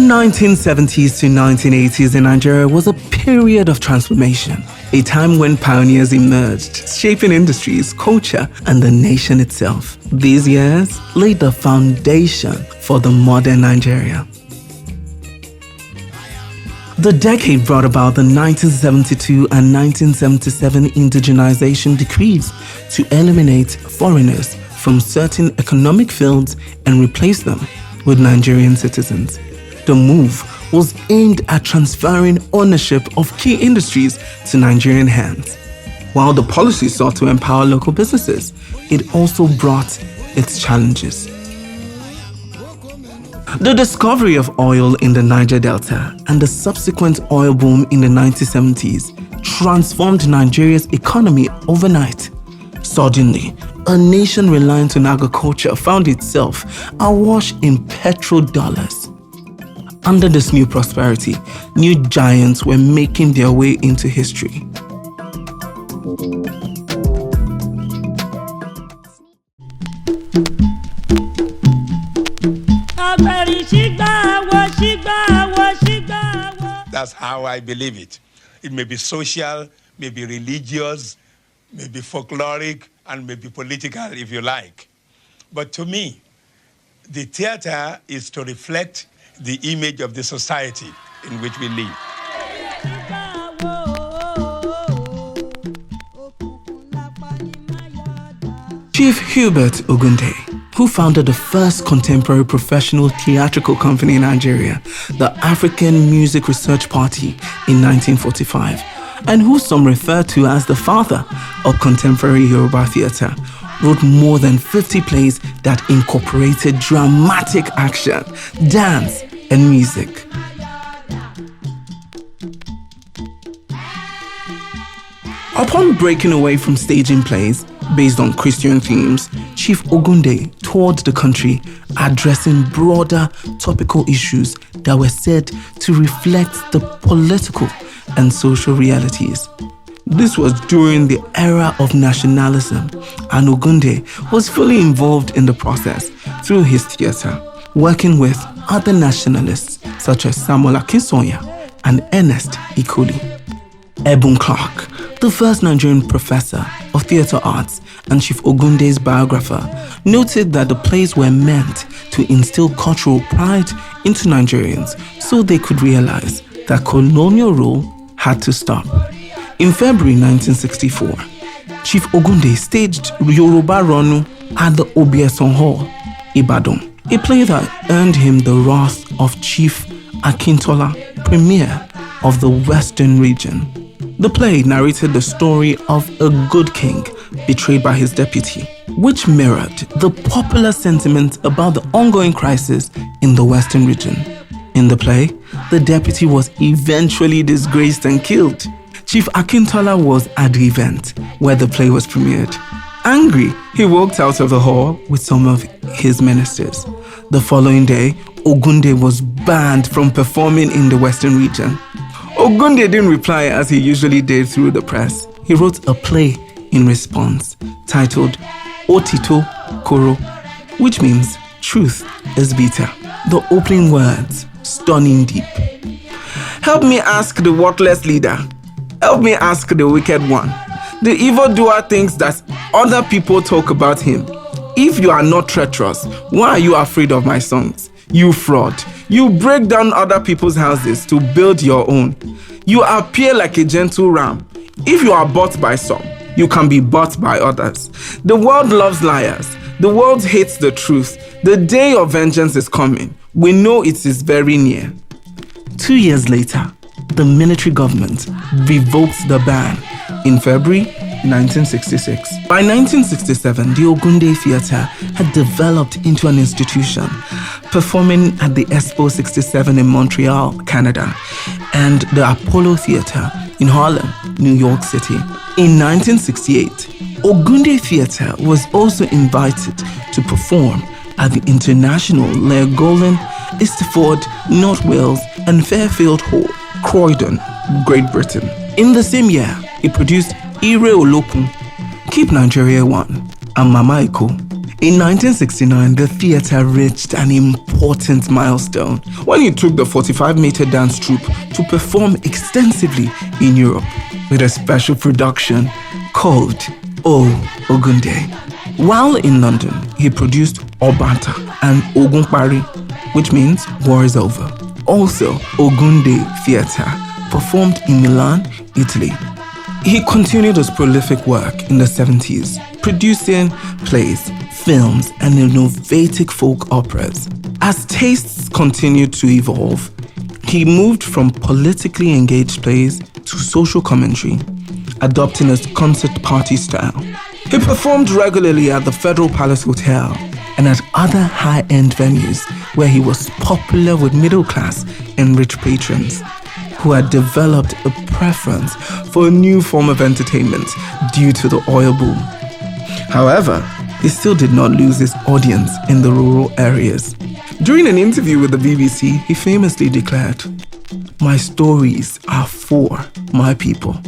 1970s to 1980s in Nigeria was a period of transformation, a time when pioneers emerged, shaping industries, culture, and the nation itself. These years laid the foundation for the modern Nigeria. The decade brought about the 1972 and 1977 indigenization decrees to eliminate foreigners from certain economic fields and replace them with Nigerian citizens. The move was aimed at transferring ownership of key industries to Nigerian hands. While the policy sought to empower local businesses, it also brought its challenges. The discovery of oil in the Niger Delta and the subsequent oil boom in the 1970s transformed Nigeria's economy overnight. Suddenly, a nation reliant on agriculture found itself awash in petrodollars. Under this new prosperity, new giants were making their way into history. That's how I believe it. It may be social, may be religious, may be folkloric, and may be political if you like. But to me, the theater is to reflect the image of the society in which we live. Chief Hubert Ogunde, who founded the first contemporary professional theatrical company in Nigeria, the African Music Research Party, in 1945, and who some refer to as the father of contemporary Yoruba theatre, wrote more than 50 plays that incorporated dramatic action, dance, and music. Upon breaking away from staging plays based on Christian themes, Chief Ogunde toured the country addressing broader topical issues that were said to reflect the political and social realities. This was during the era of nationalism, and Ogunde was fully involved in the process through his theatre, working with other nationalists such as Samuel Akinsonya and Ernest Ikoli. Ebun Clark, the first Nigerian professor of theatre arts and Chief Ogunde's biographer, noted that the plays were meant to instill cultural pride into Nigerians so they could realize that colonial rule had to stop. In February 1964, Chief Ogunde staged Yoruba Ronu at the Obieson Hall, Ibadan, a play that earned him the wrath of Chief Akintola, Premier of the Western region. The play narrated the story of a good king betrayed by his deputy, which mirrored the popular sentiment about the ongoing crisis in the Western region. In the play, the deputy was eventually disgraced and killed. Chief Akintola was at the event where the play was premiered. Angry, he walked out of the hall with some of his ministers. The following day, Ogunde was banned from performing in the Western region. Ogunde didn't reply as he usually did through the press. He wrote a play in response titled Otito Koro, which means truth is bitter. The opening words, stunning deep. Help me ask the worthless leader. Help me ask the wicked one. The evildoer thinks that other people talk about him. If you are not treacherous, why are you afraid of my songs? You fraud. You break down other people's houses to build your own. You appear like a gentle ram. If you are bought by some, you can be bought by others. The world loves liars. The world hates the truth. The day of vengeance is coming. We know it is very near. 2 years later, the military government revoked the ban in February 1966. By 1967, the Ogunde Theatre had developed into an institution, performing at the Expo 67 in Montreal, Canada, and the Apollo Theatre in Harlem, New York City. In 1968, Ogunde Theatre was also invited to perform at the International Legoland, Eastford, North Wales, and Fairfield Hall, Croydon, Great Britain. In the same year, he produced Ire Olokun, Keep Nigeria One, and Mama Eko. In 1969, the theatre reached an important important milestone when he took the 45-meter dance troupe to perform extensively in Europe with a special production called O Ogunde. While in London, he produced Obata and Ogunpari, which means war is over. Also, Ogunde Theatre performed in Milan, Italy. He continued his prolific work in the 70s, producing plays, films, and innovative folk operas. As tastes continued to evolve, he moved from politically engaged plays to social commentary, adopting his concert party style. He performed regularly at the Federal Palace Hotel and at other high-end venues where he was popular with middle-class and rich patrons who had developed a preference for a new form of entertainment due to the oil boom. However, he still did not lose his audience in the rural areas. During an interview with the BBC, he famously declared, "My stories are for my people."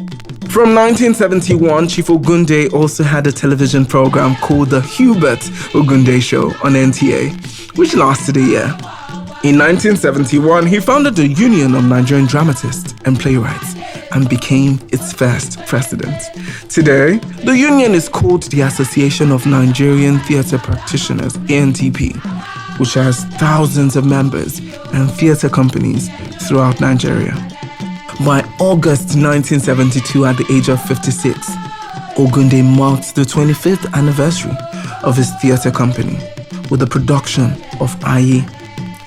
From 1971, Chief Ogunde also had a television program called The Hubert Ogunde Show on NTA, which lasted a year. In 1971, he founded the Union of Nigerian Dramatists and Playwrights and became its first president. Today, the union is called the Association of Nigerian Theatre Practitioners, ANTP, which has thousands of members and theatre companies throughout Nigeria. By August 1972, at the age of 56, Ogunde marked the 25th anniversary of his theatre company with the production of Aye.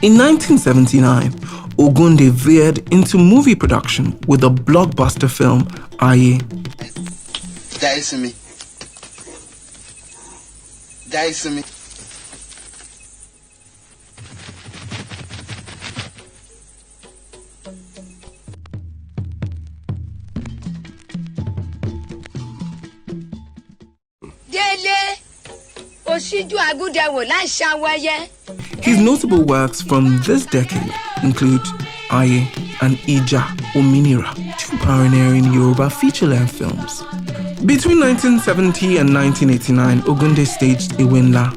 In 1979, Ogunde veered into movie production with the blockbuster film Aye. His notable works from this decade include Aye and Ija Ominira, two pioneering Yoruba feature-length films. Between 1970 and 1989, Ogunde staged Iwenla,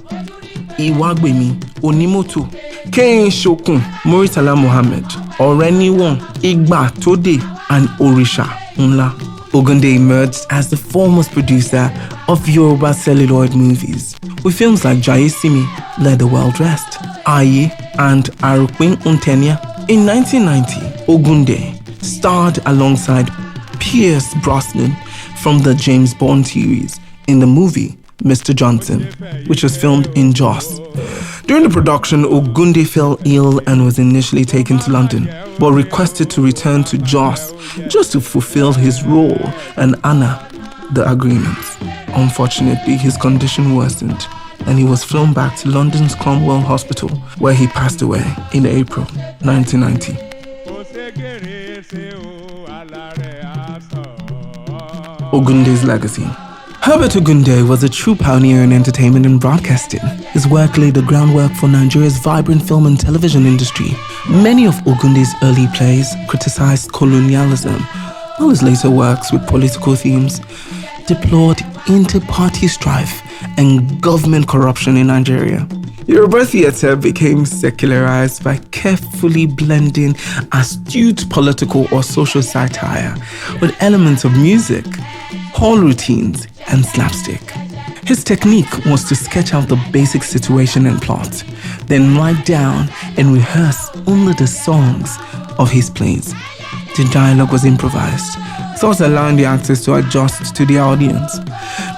Iwagbemi, Onimoto, Kein Shokun, Muritala Mohammed, Oreniwon, Igba Tode, and Orisha Nla. Ogunde emerged as the foremost producer of Yoruba celluloid movies, with films like Jaye Simi, Let the World Rest, Aye, and Arupin Untenya. In 1990, Ogunde starred alongside Pierce Brosnan from the James Bond series in the movie Mr. Johnson, which was filmed in Jos. During the production, Ogunde fell ill and was initially taken to London, but requested to return to Jos just to fulfill his role and honor the agreements. Unfortunately, his condition worsened, and he was flown back to London's Cromwell Hospital, where he passed away in April 1990. Ogunde's legacy. Hubert Ogunde was a true pioneer in entertainment and broadcasting. His work laid the groundwork for Nigeria's vibrant film and television industry. Many of Ogunde's early plays criticized colonialism, while his later works with political themes deplored inter-party strife and government corruption in Nigeria. Yoruba theatre became secularized by carefully blending astute political or social satire with elements of music, hall routines, and slapstick. His technique was to sketch out the basic situation and plot, then write down and rehearse only the songs of his plays. The dialogue was improvised, thus allowing the actors to adjust to the audience.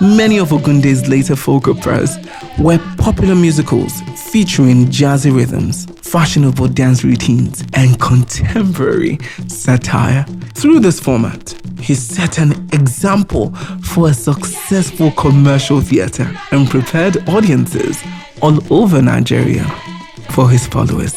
Many of Ogunde's later folk operas were popular musicals featuring jazzy rhythms, fashionable dance routines, and contemporary satire. Through this format, he set an example for a successful commercial theatre and prepared audiences all over Nigeria for his followers.